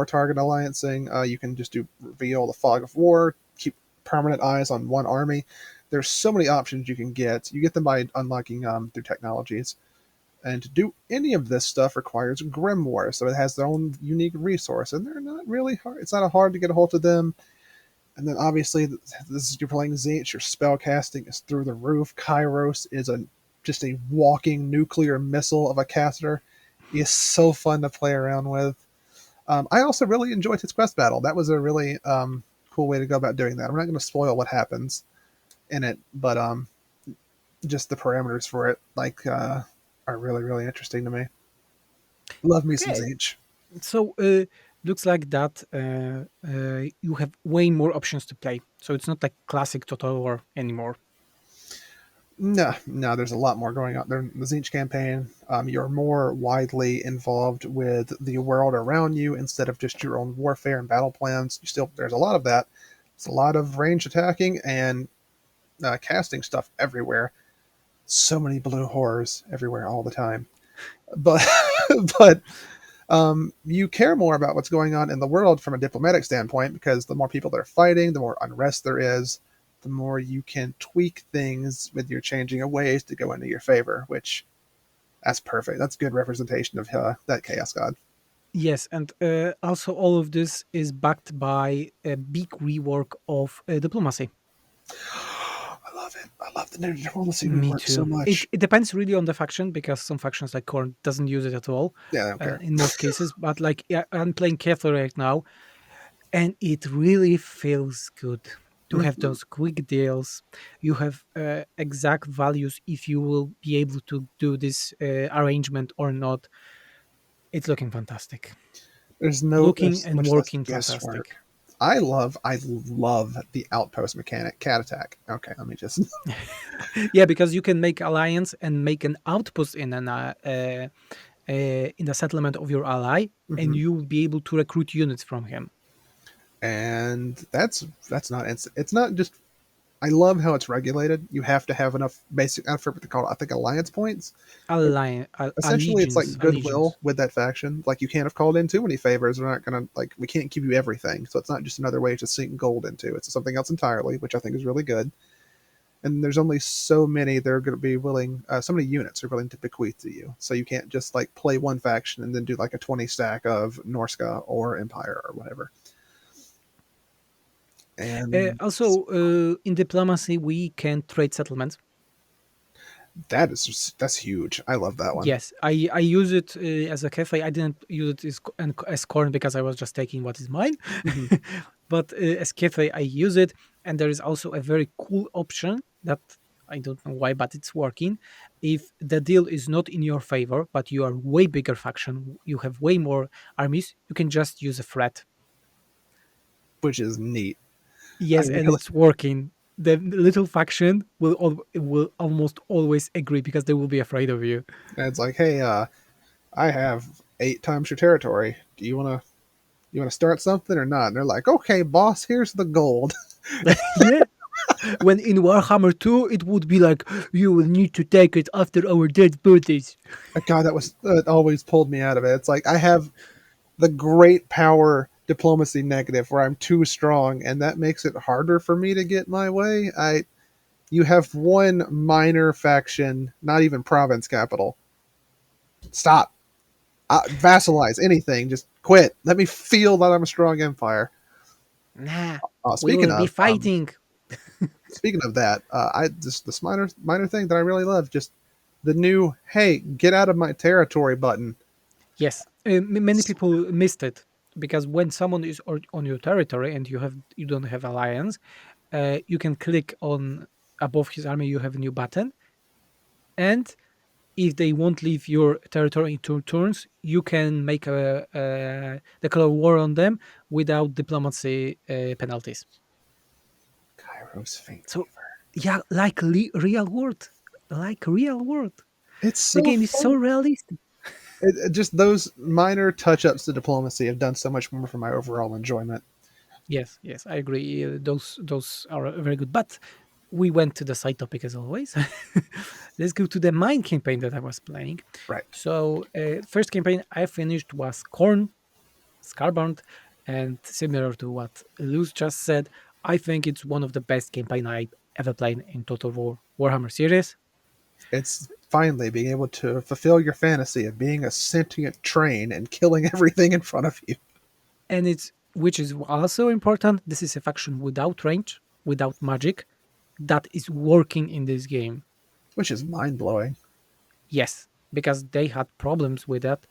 target alliancing. You can just do reveal the fog of war, keep permanent eyes on one army. There's so many options you can get. You get them by unlocking through technologies. And to do any of this stuff requires Grimoire, so it has their own unique resource, and they're not really hard. It's not hard to get a hold of them. And then obviously, this is you're playing Zinch. Your spell casting is through the roof. Kairos is just a walking nuclear missile of a caster. He is so fun to play around with. I also really enjoyed his quest battle. That was a really cool way to go about doing that. I'm not going to spoil what happens in it, but just the parameters for it are really, really interesting to me. Love me some Okay. Zinch. So looks like that you have way more options to play. So it's not like classic Total War anymore. No, there's a lot more going on there in the Zinch campaign. You're more widely involved with the world around you instead of just your own warfare and battle plans. There's a lot of that. It's a lot of range attacking and casting stuff everywhere. So many blue horrors everywhere all the time. But but you care more about what's going on in the world from a diplomatic standpoint, because the more people that are fighting, the more unrest there is, the more you can tweak things with your changing of ways to go into your favor, which that's perfect. That's good representation of that Chaos God. Yes, and also all of this is backed by a big rework of diplomacy. I love love it. I love the new diplomacy Me rework so too. It much. it depends really on the faction because some factions like Korn doesn't use it at all, Yeah, I don't care. in most cases. But like yeah, I'm playing Catholic right now, and it really feels good to have Mhm. those quick deals. You have exact values if you will be able to do this arrangement or not. It's looking fantastic. There's no Looking there's and much less working fantastic. guesswork. I love the outpost mechanic, cat attack. Okay, let me just. Yeah, because you can make alliance and make an outpost in the settlement of your ally, and Mhm. you will be able to recruit units from him. And that's not instant. It's not just. I love how it's regulated. You have to have enough basic. I forget what they call it. I think alliance points. Alliance, Essentially, it's like allegiance. goodwill with that faction. Like you can't have called in too many favors. We're not gonna like we can't give you everything. So it's not just another way to sink gold into. It's something else entirely, which I think is really good. And there's only so many they're going to be willing. So many units are willing to bequeath to you. So you can't just like play one faction and then do like a 20 stack of Norska or Empire or whatever. And Also, in diplomacy, we can trade settlements. that's huge. I love that one. Yes, I use it as a cafe. I didn't use it as corn because I was just taking what is mine. Hmm. But as cafe, I use it, and there is also a very cool option that I don't know why, but it's working. If the deal is not in your favor, but you are way bigger faction, you have way more armies, you can just use a threat. Which is neat. I Yes, and really, it's working. The little faction will almost always agree because they will be afraid of you. it's like, hey, I have 8 times your territory. Do you wanna start something or not? And they're like, okay, boss, here's the gold. Yeah. When in Warhammer 2, it would be like, you will need to take it after our dead bodies. God, that always pulled me out of it. It's like I have the great power diplomacy negative where I'm too strong, and that makes it harder for me to get my way. I You have one minor faction, not even province capital. Stop. Vassalize anything. Just quit. Let me feel that I'm a strong empire. Nah, Uh, we speaking will be of um, fighting. speaking of that, I just this minor thing that I really love. Just the new "Hey, get out of my territory" button. Yes, many people missed it because when someone is on your territory and you don't have alliance, you can click on above his army. You have a new button, and if they won't leave your territory in 2 turns, you can make a declare war on them without diplomacy penalties. Kairos faint So, fever. yeah, like real world, like real world. It's The so game is so fun. realistic. Just those minor touch ups to diplomacy have done so much more for my overall enjoyment. Yes, yes, I agree. Those are very good. But we went to the side topic as always. Let's go to the mine campaign that I was playing. Right. So, first campaign I finished was Corn Scarbound, and similar to what Luz just said, I think it's one of the best campaign I ever played in Total War Warhammer series. It's finally being able to fulfill your fantasy of being a sentient train and killing everything in front of you, And it's which is also important. This is a faction without range, without magic, that is working in this game. which is mind blowing. Yes, because they had problems with that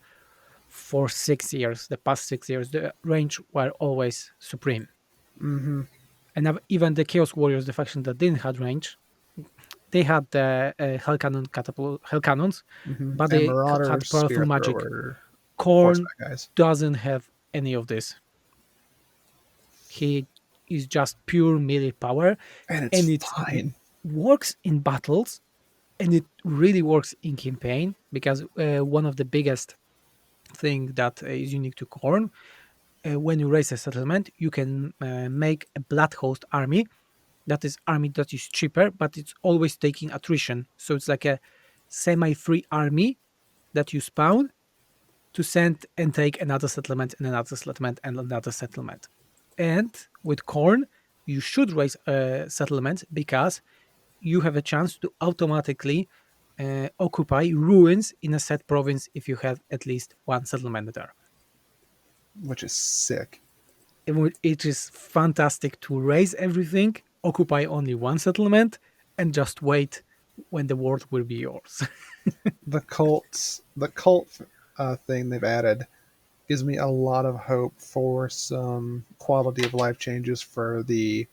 for 6 years. The past 6 years, the range were always supreme. Mm-hmm. And even the Chaos Warriors, the faction that didn't have range, they had the hell cannons, Mm-hmm. but And they Marauder, had powerful Spear magic. Thrower, Korn Horseback guys, doesn't have any of this. He is just pure melee power, and it's and it fine. works in battles, and it really works in campaign because one of the biggest thing that is unique to Korn, when you raise a settlement, you can make a blood host army. That is army that is cheaper, but it's always taking attrition. So it's like a semi-free army that you spawn to send and take another settlement and another settlement and another settlement. And with corn, you should raise a settlement because you have a chance to automatically occupy ruins in a set province if you have at least one settlement there. Which is sick. It is fantastic to raise everything, occupy only one settlement, and just wait when the world will be yours. The cult thing they've added gives me a lot of hope for some quality of life changes for the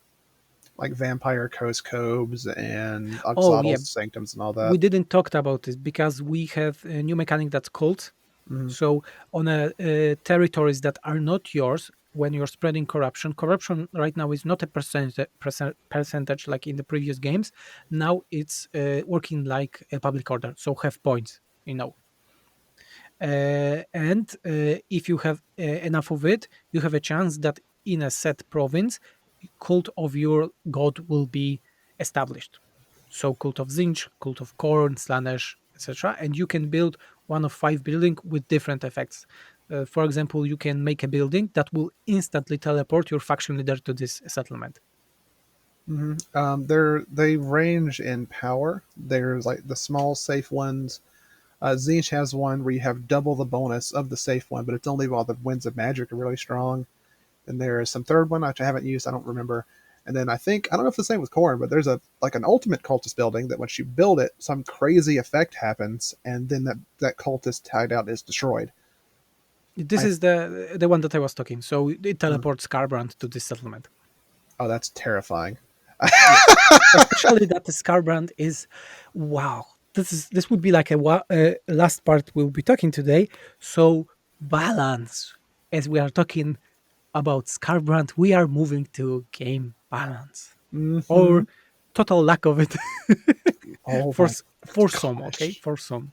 like vampire coast cobes and Oh oxalotl yeah, sanctums and all we that. didn't talk about this because we have a new mechanic that's called. Mm-hmm. So on territories that are not yours, when you're spreading corruption, corruption right now is not a percentage like in the previous games. Now it's working like a public order, so have points, and if you have enough of it, you have a chance that in a set province, cult of your god will be established. So cult of Zinch, cult of Korn, Slanesh, etc. And you can build one of 5 building with different effects. For example, you can make a building that will instantly teleport your faction leader to this settlement. They range in power. There's like the small safe ones. Zinch has one where you have double the bonus of the safe one, but it's only while the winds of magic are really strong. And there is some third one which I haven't used. I don't remember. And then I don't know if the same with Corn, but there's a like an ultimate cultist building that once you build it, some crazy effect happens, and then that cultist tied out is destroyed. This I is the one that I was talking. So it mm, teleports Scarbrand to this settlement. oh, that's terrifying. Yes, especially that the Scarbrand is, wow. This would be like a last part we'll be talking today. So balance, as we are talking about Scarbrand, we are moving to game balance Hmm. or total lack of it Oh for my s- for some. Okay, gosh, for some.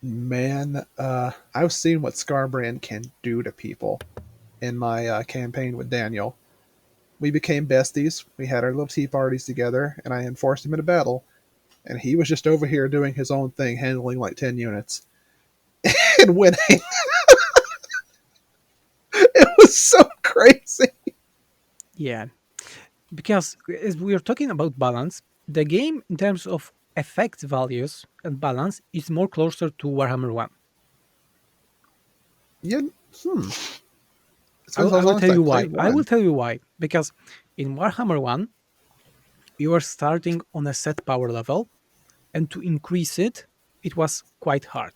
man! I've seen what Scarbrand can do to people in my campaign with Daniel. We became besties. We had our little tea parties together, and I enforced him in a battle. And he was just over here doing his own thing, handling like 10 units and winning. It was so crazy. Yeah, because as we are talking about balance, the game in terms of effect values and balance is more closer to Warhammer One. Yeah, hmm. It's I been will, so I will long tell since I you played why. I will one. tell you why. Because in Warhammer 1, you are starting on a set power level, and to increase it, it was quite hard.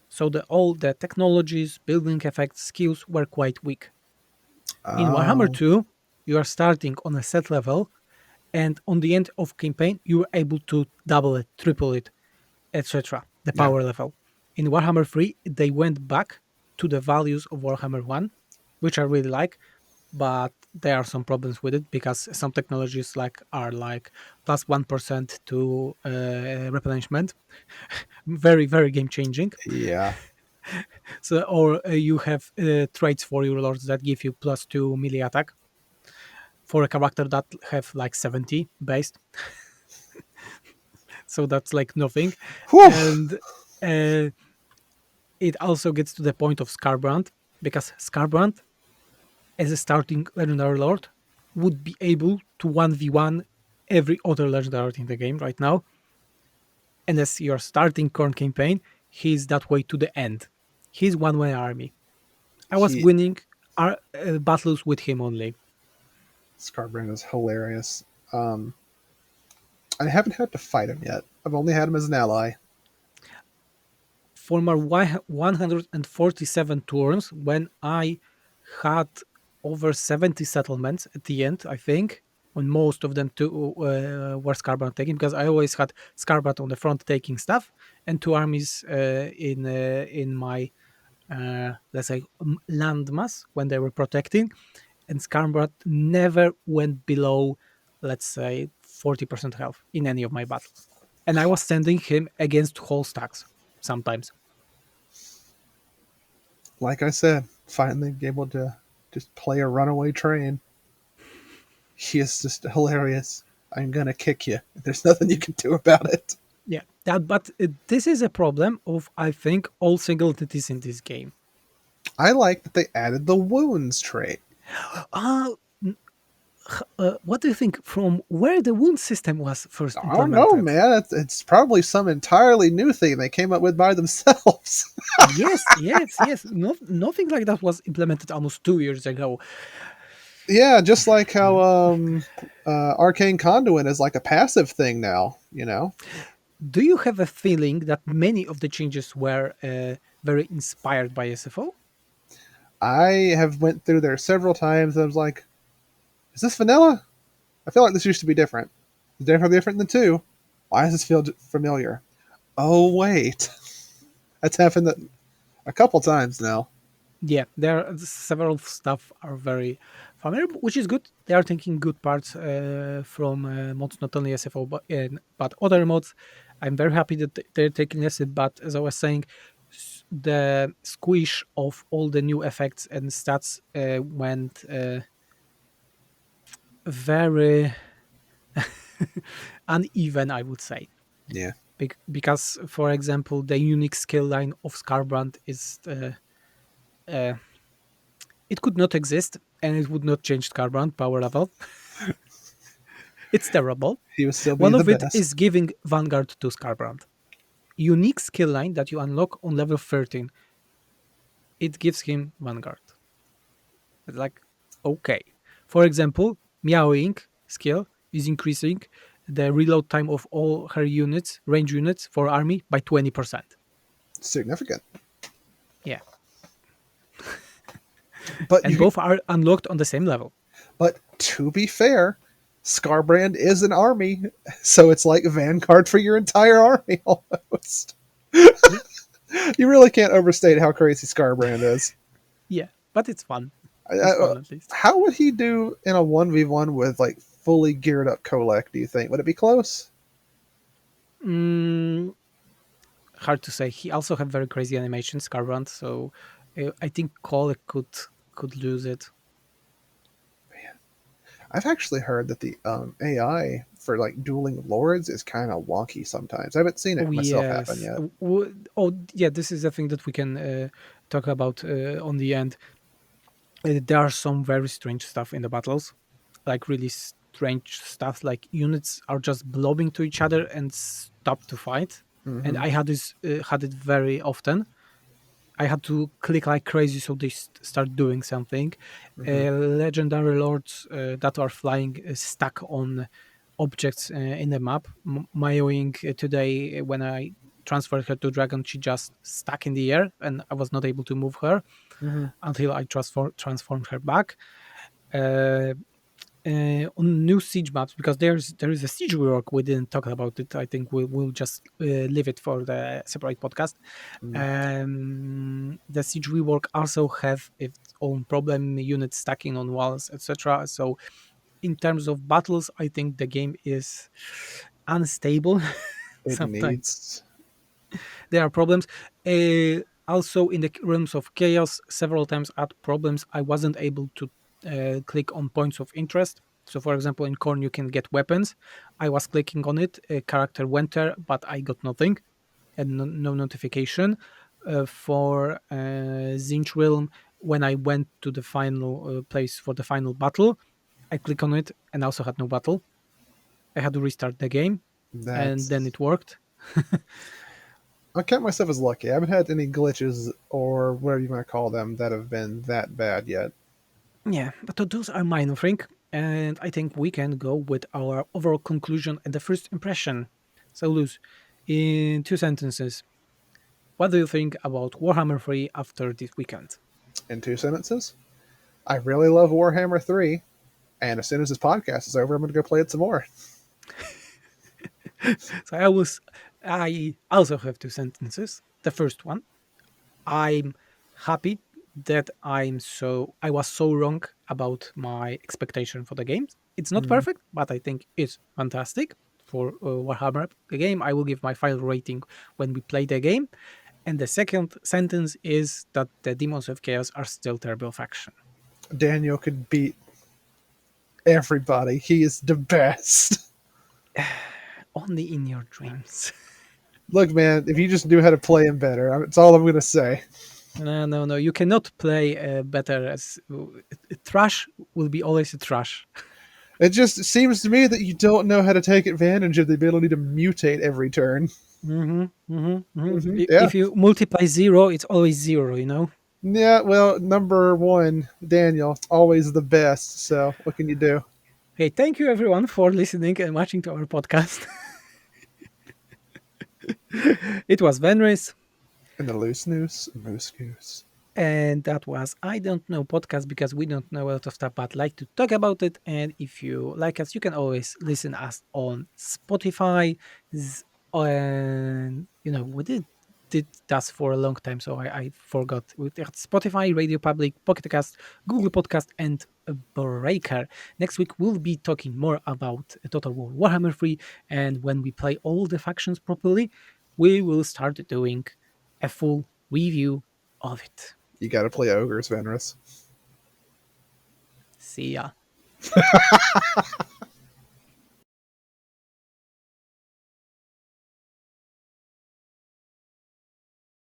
So all the technologies, building effects, skills were quite weak. In Warhammer Oh, 2, you are starting on a set level, and on the end of campaign, you are able to double it, triple it, etc. The yeah. power level. In Warhammer 3, they went back to the values of Warhammer 1, which I really like, but there are some problems with it because some technologies like are like plus 1% to replenishment, very game changing. Yeah. So or you have traits for your lords that give you plus 2 melee attack for a character that have like 70 based, so that's like nothing. Whew. And uh, it also gets to the point of Scarbrand, because Scarbrand as a starting legendary lord would be able to 1v1 every other legendary lord in the game right now. And as your starting current campaign, he's that way to the end. He's one way army. I was He, winning battles with him only. Scarbrand is hilarious. Um, I haven't had to fight him yet. I've only had him as an ally. For my 147 turns, when I had over 70 settlements at the end, I think, when most of them were Scarbrand taking, because I always had Scarbrand on the front taking stuff, and two armies in my let's say landmass when they were protecting, and Scarbrand never went below, let's say, 40% health in any of my battles, and I was sending him against whole stacks sometimes. Like I said, finally able to just play a runaway train. He is just hilarious. I'm gonna kick you. There's nothing you can do about it. Yeah, but this is a problem of, I think, all single entities in this game. I like that they added the wounds trait. Uh, what do you think from where the wound system was first I don't know, implemented? man. It's probably some entirely new thing they came up with by themselves. Yes. Nothing like that was implemented almost 2 years ago. Yeah, just like how Arcane Conduit is like a passive thing now. Do you have a feeling that many of the changes were very inspired by SFO? I have went through there several times. And I was like, "Is this vanilla? I feel like this used to be different. It's definitely different than two. Why does this feel familiar? Oh wait, that's happened a couple times now." Yeah, there are several stuff are very familiar, which is good. They are taking good parts from mods, not only SFO but other mods. I'm very happy that they're taking this. But as I was saying, the squish of all the new effects and stats went very uneven, I would say. Yeah, Because, for example, the unique skill line of Scarbrand is uh, it could not exist, and it would not change Scarbrand power level. It's terrible. he would still be One the of it best. is giving Vanguard to Scarbrand. Unique skill line that you unlock on level 13. It gives him Vanguard. It's like, okay. For example, Meowing skill is increasing the reload time of all her units, range units for army by 20%. Significant, Yeah. but And both are unlocked on the same level. but to be fair, Scarbrand is an army, so it's like Vanguard for your entire army almost. Yeah. You really can't overstate how crazy Scarbrand is. Yeah. But it's fun. It's fun at least. How would he do in a 1v1 with like fully geared up Kolek, do you think? Would it be close? Mm, hard to say. He also had very crazy animations, Scarbrand, so I think Cole could lose it. I've actually heard that the AI for like dueling lords is kind of wonky sometimes. I haven't seen Oh it myself happen yes. yet. Oh yeah. This is the thing that we can talk about on the end. There are some very strange stuff in the battles, like really strange stuff. Like units are just blobbing to each other and stop to fight. And Hmm. I had it very often. I had to click like crazy so they start doing something. Hmm. Legendary lords that are flying stuck on objects in the map. Mayoing today, when I transferred her to dragon, she just stuck in the air and I was not able to move her Hmm. until I transformed her back. Uh, on new siege maps, because there is a siege rework. We didn't talk about it. I think we'll just leave it for the separate podcast. The siege rework also have its own problem, units stacking on walls, etc. So in terms of battles, I think the game is unstable. It Sometimes needs. there are problems. Also, in the realms of chaos, several times I had problems. I wasn't able to click on points of interest. So, for example, in Corn, you can get weapons. I was clicking on it, a character went there, but I got nothing and no notification. For Zinch Realm, when I went to the final place for the final battle, I click on it and also had no battle. I had to restart the game, and then That's. it worked. I count myself as lucky. I haven't had any glitches or whatever you want to call them that have been that bad yet. Yeah, but those are minor thing, and I think we can go with our overall conclusion and the first impression. So, Luz, in 2 sentences, what do you think about Warhammer 3 after this weekend? In 2 sentences, I really love Warhammer 3, and as soon as this podcast is over, I'm going to go play it some more. So, I also have 2 sentences. The first one, I'm happy that I was so wrong about my expectation for the game. It's not Mhm. perfect, but I think it's fantastic for Warhammer the game. I will give my final rating when we play the game. And the second sentence is that the Demons of Chaos are still terrible faction. Daniel could beat everybody. He is the best. Only in your dreams. Look, man, if you just knew how to play him better, that's all I'm going to say. No. You cannot play better as trash will be always a trash. It just seems to me that you don't know how to take advantage of the ability to mutate every turn. Hmm. Yeah, If you multiply zero, it's always zero, you know? Yeah, well, number one, Daniel, always the best. So what can you do? Hey, thank you everyone for listening and watching to our podcast. It was Venris. And the loose noose, moose goose. And that was I Don't Know podcast because we don't know a lot of stuff, but like to talk about it. And if you like us, you can always listen us on Spotify. And we did that for a long time, so I forgot. We had Spotify, Radio Public, Pocket Cast, Google Podcast, and a Breaker. Next week we'll be talking more about Total War Warhammer 3, and when we play all the factions properly, we will start doing a full review of it. You got to play ogres, Venris. See ya.